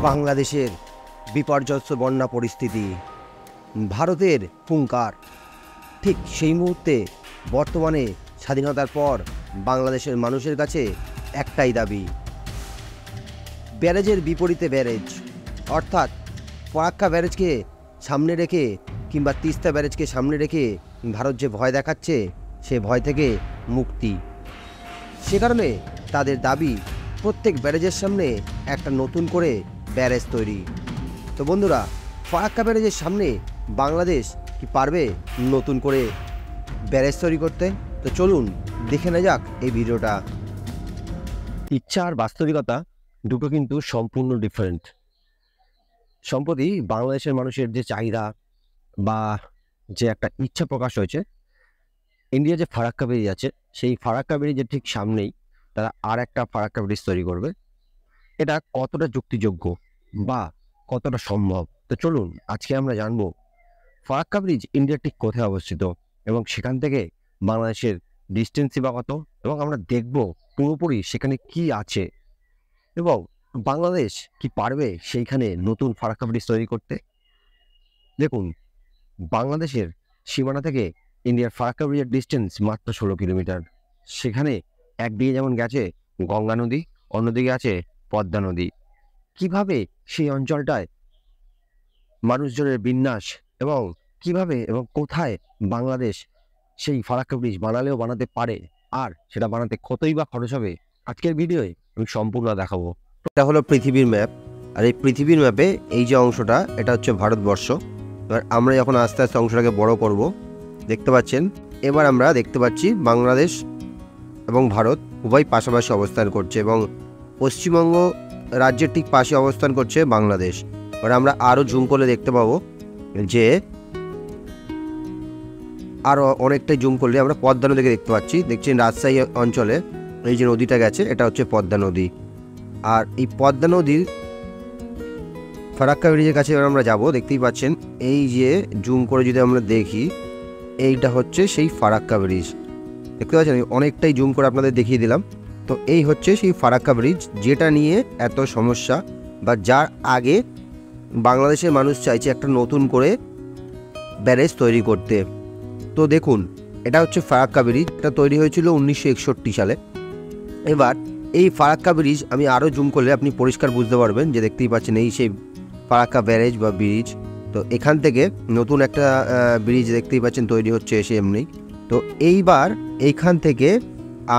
বাংলাদেশের বিপর্যস্ত বন্যা পরিস্থিতি, ভারতের হুঙ্কার। ঠিক সেই মুহূর্তে বর্তমানে স্বাধীনতার পর বাংলাদেশের মানুষের কাছে একটাই দাবি, ব্যারেজের বিপরীতে ব্যারেজ, অর্থাৎ ফরাক্কা ব্যারেজকে সামনে রেখে কিংবা তিস্তা ব্যারেজকে সামনে রেখে ভারত যে ভয় দেখাচ্ছে সে ভয় থেকে মুক্তি। সে কারণে তাদের দাবি প্রত্যেক ব্যারেজের সামনে একটা নতুন করে ব্যারেজ তৈরি। তো বন্ধুরা, ফরাক্কা ব্যারেজের সামনে বাংলাদেশ কি পারবে নতুন করে ব্যারেজ তৈরি করতে? তো চলুন দেখে নেওয়া যাক এই ভিডিওটা। ইচ্ছা আর বাস্তবিকতা দুটো কিন্তু সম্পূর্ণ ডিফারেন্ট। সম্প্রতি বাংলাদেশের মানুষের যে চাহিদা বা যে একটা ইচ্ছা প্রকাশ হয়েছে, ইন্ডিয়া যে ফারাক্কা ব্রিজ আছে সেই ফারাক্কা ব্রিজের ঠিক সামনেই তারা আর একটা ফারাক্কা ব্রিজ তৈরি করবে। এটা কতটা যুক্তিযোগ্য বা কতটা সম্ভব? তো চলুন আজকে আমরা জানবো ফারাক্কা ব্রিজ ইন্ডিয়ার ঠিক কোথায় অবস্থিত এবং সেখান থেকে বাংলাদেশের ডিস্টেন্সই বা কত, এবং আমরা দেখব পুরোপুরি সেখানে কি আছে এবং বাংলাদেশ কি পারবে সেইখানে নতুন ফারাক্কা ব্রিজ তৈরি করতে। দেখুন, বাংলাদেশের সীমানা থেকে ইন্ডিয়ার ফারাক্কা ব্রিজের ডিস্টেন্স মাত্র 16 কিলোমিটার। সেখানে একদিকে যেমন গেছে গঙ্গা নদী, অন্যদিকে আছে পদ্মা নদী। কিভাবে সেই অঞ্চলটায় মানুষজনের বিন্যাস এবং কিভাবে এবং কোথায় বাংলাদেশ সেই ফারাক্কা ব্রিজ বানালেও বানাতে পারে, আর সেটা বানাতে কতই বা খরচ হবে, আজকের ভিডিওয় আমি সম্পূর্ণ দেখাবো। এটা হলো পৃথিবীর ম্যাপ, আর এই পৃথিবীর ম্যাপে এই যে অংশটা এটা হচ্ছে ভারতবর্ষ। এবার আমরা যখন আস্তে আস্তে অংশটাকে বড় করব, দেখতে পাচ্ছেন এবার আমরা দেখতে পাচ্ছি বাংলাদেশ এবং ভারত উভয় পাশাপাশি অবস্থান করছে এবং পশ্চিমবঙ্গ রাজ্যের ঠিক পাশে অবস্থান করছে বাংলাদেশ। এবার আমরা আরও জুম করলে দেখতে পাবো যে আরও অনেকটাই জুম করলে আমরা পদ্মা নদীকে দেখতে পাচ্ছি। দেখছেন রাজশাহী অঞ্চলে এই যে নদীটা গেছে এটা হচ্ছে পদ্মা নদী। আর এই পদ্মা নদীর ফারাক্কা ব্রিজের কাছে এবার আমরা যাব, দেখতেই পাচ্ছেন এই যে জুম করে যদি আমরা দেখি এইটা হচ্ছে সেই ফারাক্কা ব্রিজ। দেখতে পাচ্ছেন অনেকটাই জুম করে আপনাদের দেখিয়ে দিলাম। তো এই হচ্ছে সেই ফারাক্কা ব্রিজ যেটা নিয়ে এত সমস্যা বা যার আগে বাংলাদেশের মানুষ চাইছে একটা নতুন করে ব্যারেজ তৈরি করতে। তো দেখুন, এটা হচ্ছে ফারাক্কা ব্রিজ, এটা তৈরি হয়েছিল 1961 সালে। এবার এই ফারাক্কা ব্রিজ আমি আরও জুম করলে আপনি পরিষ্কার বুঝতে পারবেন যে দেখতেই পাচ্ছেন এই সেই ফারাক্কা ব্যারেজ বা ব্রিজ। তো এখান থেকে নতুন একটা ব্রিজ দেখতেই পাচ্ছেন তৈরি হচ্ছে এসে এমনি। তো এইবার এইখান থেকে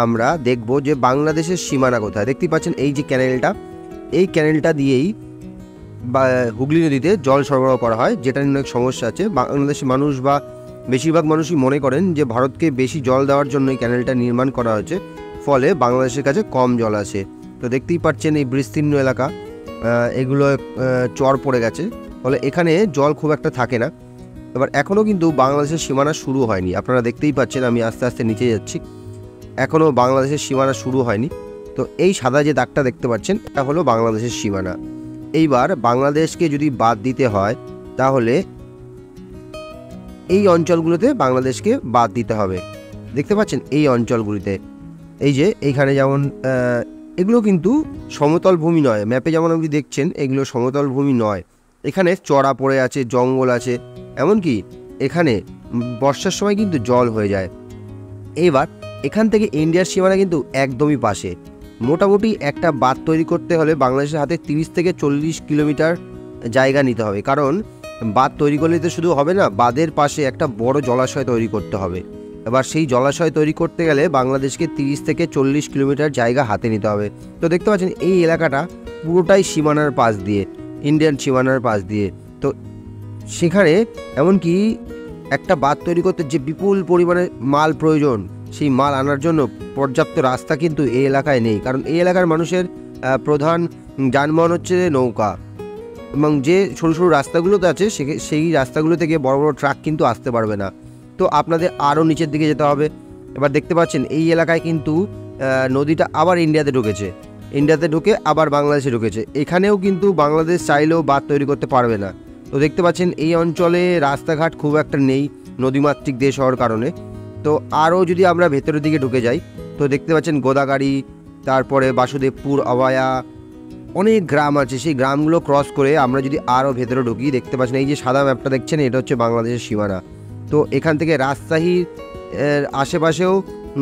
আমরা দেখব যে বাংলাদেশের সীমানা কোথায়। দেখতেই পাচ্ছেন এই যে ক্যানেলটা, এই ক্যানেলটা দিয়েই বা হুগলি নদীতে জল সরবরাহ করা হয়, যেটা নিয়ে অনেক সমস্যা আছে। বাংলাদেশের মানুষ বা বেশিরভাগ মানুষই মনে করেন যে ভারতকে বেশি জল দেওয়ার জন্য এই ক্যানেলটা নির্মাণ করা হয়েছে, ফলে বাংলাদেশের কাছে কম জল আসে। তো দেখতেই পাচ্ছেন এই বিস্তীর্ণ এলাকা, এগুলো চর পড়ে গেছে, ফলে এখানে জল খুব একটা থাকে না। এবার এখনও কিন্তু বাংলাদেশের সীমানা শুরু হয়নি, আপনারা দেখতেই পাচ্ছেন আমি আস্তে আস্তে নিচে যাচ্ছি, এখনও বাংলাদেশের সীমানা শুরু হয়নি। তো এই সাদা যে দাগটা দেখতে পাচ্ছেন এটা হলো বাংলাদেশের সীমানা। এইবার বাংলাদেশকে যদি বাদ দিতে হয় তাহলে এই অঞ্চলগুলোতে বাংলাদেশকে বাদ দিতে হবে। দেখতে পাচ্ছেন এই অঞ্চলগুলিতে এই যে এইখানে যেমন এগুলো কিন্তু সমতল ভূমি নয়, ম্যাপে যেমন আপনি দেখছেন এগুলো সমতল ভূমি নয়, এখানে চড়া পড়ে আছে, জঙ্গল আছে, এমনকি এখানে বর্ষার সময় কিন্তু জল হয়ে যায়। এবার এখান থেকে ইন্ডিয়ার সীমানা কিন্তু একদমই পাশে। মোটামুটি একটা বাঁধ তৈরি করতে হলে বাংলাদেশের হাতে 30 থেকে 40 কিলোমিটার জায়গা নিতে হবে, কারণ বাঁধ তৈরি করলে তো শুধু হবে না, বাঁধের পাশে একটা বড় জলাশয় তৈরি করতে হবে। এবার সেই জলাশয় তৈরি করতে গেলে বাংলাদেশকে 30 থেকে 40 কিলোমিটার জায়গা হাতে নিতে হবে। তো দেখতে পাচ্ছেন এই এলাকাটা পুরোটাই সীমানার পাশ দিয়ে, ইন্ডিয়ান সীমানার পাশ দিয়ে। তো সেখানে এমনকি একটা বাঁধ তৈরি করতে যে বিপুল পরিমাণে মাল প্রয়োজন, সেই মাল আনার জন্য পর্যাপ্ত রাস্তা কিন্তু এই এলাকায় নেই, কারণ এই এলাকার মানুষের প্রধান যানবাহন হচ্ছে নৌকা, এবং যে সরু সরু রাস্তাগুলোতে আছে সেই রাস্তাগুলো থেকে বড় বড় ট্রাক কিন্তু আসতে পারবে না। তো আপনাদের আরও নিচের দিকে যেতে হবে। এবার দেখতে পাচ্ছেন এই এলাকায় কিন্তু নদীটা আবার ইন্ডিয়াতে ঢুকেছে, ইন্ডিয়াতে ঢুকে আবার বাংলাদেশে ঢুকেছে, এখানেও কিন্তু বাংলাদেশ চাইলেও বাঁধ তৈরি করতে পারবে না। তো দেখতে পাচ্ছেন এই অঞ্চলে রাস্তাঘাট খুব একটা নেই নদীমাতৃক দেশ হওয়ার কারণে। তো আরও যদি আমরা ভেতরের দিকে ঢুকে যাই তো দেখতে পাচ্ছেন গোদাগাড়ি, তারপরে বাসুদেবপুর, অভয়া, অনেক গ্রাম আছে। সেই গ্রামগুলো ক্রস করে আমরা যদি আরও ভেতরে ঢুকি, দেখতে পাচ্ছেন এই যে সাদা ম্যাপটা দেখছেন, এটা হচ্ছে বাংলাদেশের সীমানা। তো এখান থেকে রাজশাহীর আশেপাশেও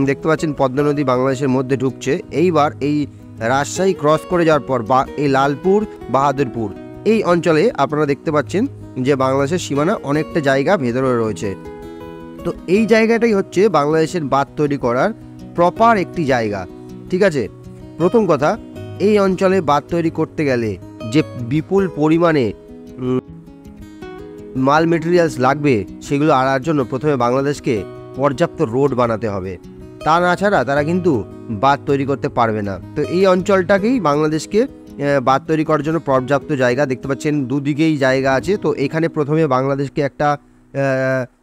দেখতে পাচ্ছেন পদ্মা নদী বাংলাদেশের মধ্যে ঢুকছে। এইবার এই রাজশাহী ক্রস করে যাওয়ার পর এই লালপুর, বাহাদুরপুর এই অঞ্চলে আপনারা দেখতে পাচ্ছেন যে বাংলাদেশের সীমানা অনেকটা জায়গা ভেতরে রয়েছে। তো এই জায়গাটাই হচ্ছে বাংলাদেশের বাঁধ তৈরি করার প্রপার একটি জায়গা। ঠিক আছে, প্রথম কথা, এই অঞ্চলে বাঁধ তৈরি করতে গেলে যে বিপুল পরিমাণে মাল মেটেরিয়ালস লাগবে সেগুলো আনার জন্য প্রথমে বাংলাদেশকে পর্যাপ্ত রোড বানাতে হবে। তা না ছাড়া তারা কিন্তু বাঁধ তৈরি করতে পারবে না। তো এই অঞ্চলটাকেই বাংলাদেশকে বাঁধ তৈরি করার জন্য পর্যাপ্ত জায়গা, দেখতে পাচ্ছেন দুদিকেই জায়গা আছে। তো এখানে প্রথমে বাংলাদেশকে একটা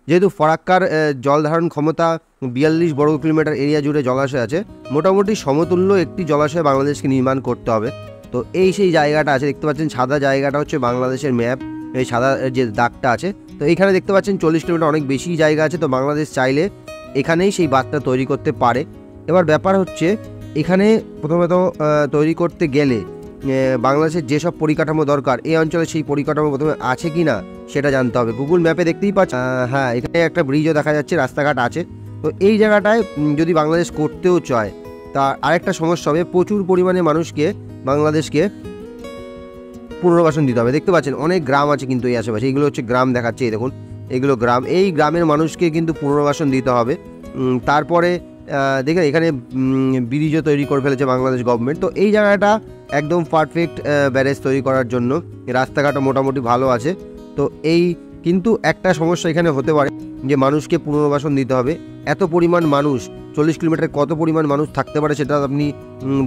যেহেতু ফরাক্কার জল ধারণ ক্ষমতা 42 বর্গ কিলোমিটার এরিয়া জুড়ে জলাশয় আছে, মোটামুটি সমতুল্য একটি জলাশয় বাংলাদেশকে নির্মাণ করতে হবে। তো এই সেই জায়গাটা আছে, দেখতে পাচ্ছেন সাদা জায়গাটা হচ্ছে বাংলাদেশের ম্যাপ, এই সাদা যে দাগটা আছে। তো এইখানে দেখতে পাচ্ছেন 40 কিলোমিটার, অনেক বেশি জায়গা আছে। তো বাংলাদেশ চাইলে এখানেই সেই বাঁধটা তৈরি করতে পারে। এবার ব্যাপার হচ্ছে এখানে প্রথমত তৈরি করতে গেলে বাংলাদেশের যেসব পরিকাঠামো দরকার এই অঞ্চলে সেই পরিকাঠামো প্রথমে আছে কি না সেটা জানতে হবে। গুগল ম্যাপে দেখতেই পাচ্ছেন, হ্যাঁ এখানে একটা ব্রিজও দেখা যাচ্ছে, রাস্তাঘাট আছে। তো এই জায়গাটায় যদি বাংলাদেশ করতেও চায়, তা আরেকটা সমস্যা হবে, প্রচুর পরিমাণে মানুষকে বাংলাদেশকে পুনর্বাসন দিতে হবে। দেখতে পাচ্ছেন অনেক গ্রাম আছে কিন্তু এই আশেপাশে, এইগুলো হচ্ছে গ্রাম দেখাচ্ছে, এই দেখুন এগুলো গ্রাম। এই গ্রামের মানুষকে কিন্তু পুনর্বাসন দিতে হবে। তারপরে দেখেন এখানে ব্রিজও তৈরি করে ফেলেছে বাংলাদেশ গভর্নমেন্ট। তো এই জায়গাটা একদম পারফেক্ট ব্যারেজ তৈরি করার জন্য, রাস্তাঘাটও মোটামুটি ভালো আছে। তো এই কিন্তু একটা সমস্যা এখানে হতে পারে যে মানুষকে পুনর্বাসন দিতে হবে। এত পরিমাণ মানুষ, 40 কিলোমিটার কত পরিমাণ মানুষ থাকতে পারে সেটা আপনি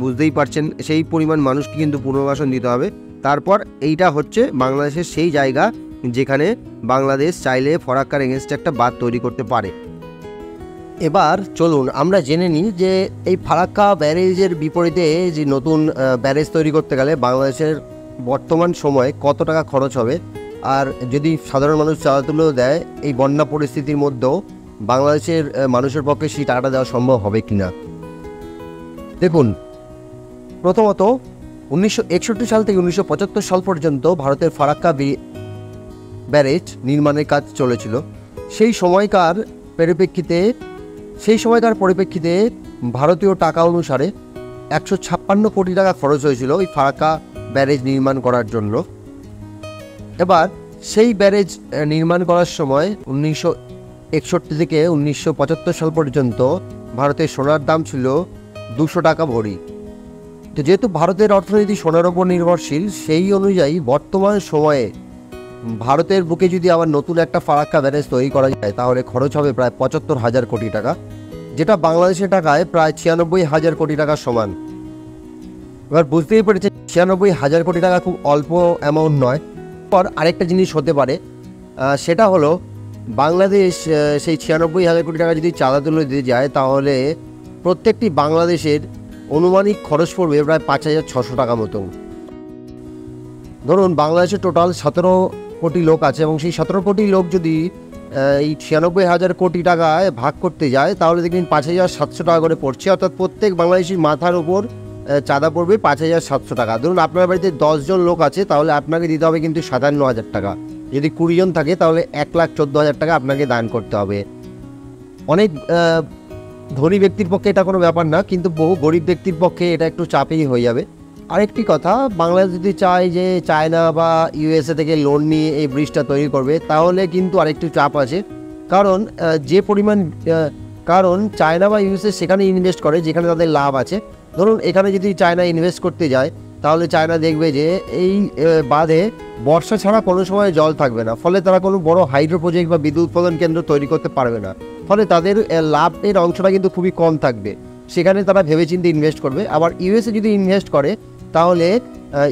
বুঝতেই পারছেন। সেই পরিমাণ মানুষকে কিন্তু পুনর্বাসন দিতে হবে। তারপর এইটা হচ্ছে বাংলাদেশের সেই জায়গা যেখানে বাংলাদেশ চাইলে ফরাক্কার এগেনস্টে একটা বাঁধ তৈরি করতে পারে। এবার চলুন আমরা জেনে নিই যে এই ফারাক্কা ব্যারেজের বিপরীতে যে নতুন ব্যারেজ তৈরি করতে গেলে বাংলাদেশের বর্তমান সময়ে কত টাকা খরচ হবে, আর যদি সাধারণ মানুষ চাঁদা তুলেও দেয় এই বন্যা পরিস্থিতির মধ্যেও বাংলাদেশের মানুষের পক্ষে সেই টাকাটা দেওয়া সম্ভব হবে কিনা। দেখুন, প্রথমত 1961 সাল থেকে 1975 সাল পর্যন্ত ভারতের ফারাক্কা ব্যারেজ নির্মাণের কাজ চলেছিল। সেই সময়কার পরিপ্রেক্ষিতে ভারতীয় টাকা অনুসারে 156 কোটি টাকা খরচ হয়েছিল ওই ফারাক্কা ব্যারেজ নির্মাণ করার জন্য। এবার সেই ব্যারেজ নির্মাণ করার সময় 1961 থেকে 1975 সাল পর্যন্ত ভারতের সোনার দাম ছিল 200 টাকা ভরি। তো যেহেতু ভারতের অর্থনীতি সোনার ওপর নির্ভরশীল, সেই অনুযায়ী বর্তমান সময়ে ভারতের বুকে যদি আবার নতুন একটা ফারাক্কা ব্যারেজ তৈরি করা যায় তাহলে খরচ হবে প্রায় 75,000 কোটি টাকা, যেটা বাংলাদেশের টাকায় প্রায় 96,000 কোটি টাকার সমান। এবার বুঝতেই পেরেছে 96,000 কোটি টাকা খুব অল্প অ্যামাউন্ট নয়। পর আরেকটা জিনিস হতে পারে, সেটা হলো বাংলাদেশ সেই 96,000 কোটি টাকা যদি চাঁদা তুলে দিয়ে যায় তাহলে প্রত্যেকটি বাংলাদেশের অনুমানিক খরচ পড়বে প্রায় 5,600 টাকা মতো। ধরুন বাংলাদেশে টোটাল 17 কোটি লোক আছে এবং সেই 17 কোটি লোক যদি এই 96,000 কোটি টাকায় ভাগ করতে যায় তাহলে দেখবেন 5,700 টাকা করে পড়ছে, অর্থাৎ প্রত্যেক বাংলাদেশির মাথার উপর চাঁদা পড়বে 5,700 টাকা। ধরুন আপনার বাড়িতে 10 জন লোক আছে তাহলে আপনাকে দিতে হবে কিন্তু 57,000 টাকা। যদি 20 জন থাকে তাহলে 1,14,000 টাকা আপনাকে দান করতে হবে। অনেক ধনী ব্যক্তির পক্ষে এটা কোনো ব্যাপার না, কিন্তু বহু গরিব ব্যক্তির পক্ষে এটা একটু চাপেই হয়ে যাবে। আরেকটি কথা, বাংলাদেশ যদি চায় যে চায়না বা ইউএসএ থেকে লোন নিয়ে এই ব্রিজটা তৈরি করবে তাহলে কিন্তু আরেকটু চাপ আছে। কারণ কারণ চায়না বা ইউএসএ সেখানে ইনভেস্ট করে যেখানে তাদের লাভ আছে। ধরুন এখানে যদি চায়না ইনভেস্ট করতে যায় তাহলে চায়না দেখবে যে এই বাঁধে বর্ষা ছাড়া কোনো সময় জল থাকবে না, ফলে তারা কোনো বড় হাইড্রো প্রজেক্ট বা বিদ্যুৎ উৎপাদন কেন্দ্র তৈরি করতে পারবে না, ফলে তাদের লাভের অংশটা কিন্তু খুবই কম থাকবে। সেখানে তারা ভেবেচিন্তে ইনভেস্ট করবে। আবার ইউএসএ যদি ইনভেস্ট করে তাহলে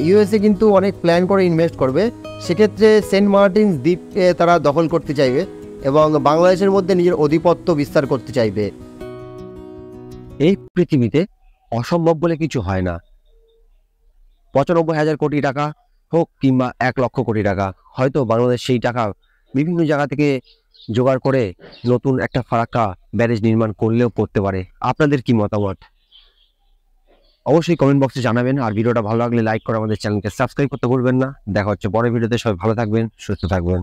ইউএসএ কিন্তু অনেক প্ল্যান করে ইনভেস্ট করবে। সেক্ষেত্রে সেন্ট মার্টিন দ্বীপকে তারা দখল করতে চাইবে এবং বাংলাদেশের মধ্যে নিজের আধিপত্য বিস্তার করতে চাইবে। এই পৃথিবীতে অসম্ভব বলে কিছু হয় না। 95,000 কোটি টাকা হোক কিংবা 1 লক্ষ কোটি টাকা, হয়তো বাংলাদেশ সেই টাকা বিভিন্ন জায়গা থেকে জোগাড় করে নতুন একটা ফারাক্কা ব্যারেজ নির্মাণ করলেও করতে পারে। আপনাদের কি মতামত? অবশ্যই কমেন্ট বক্সে জানাবেন। আর ভিডিওটা ভালো লাগলে লাইক করে আমাদের চ্যানেলকে সাবস্ক্রাইব করতে ভুলবেন না। দেখা হচ্ছে পরের ভিডিওতে। সবাই ভালো থাকবেন, সুস্থ থাকবেন।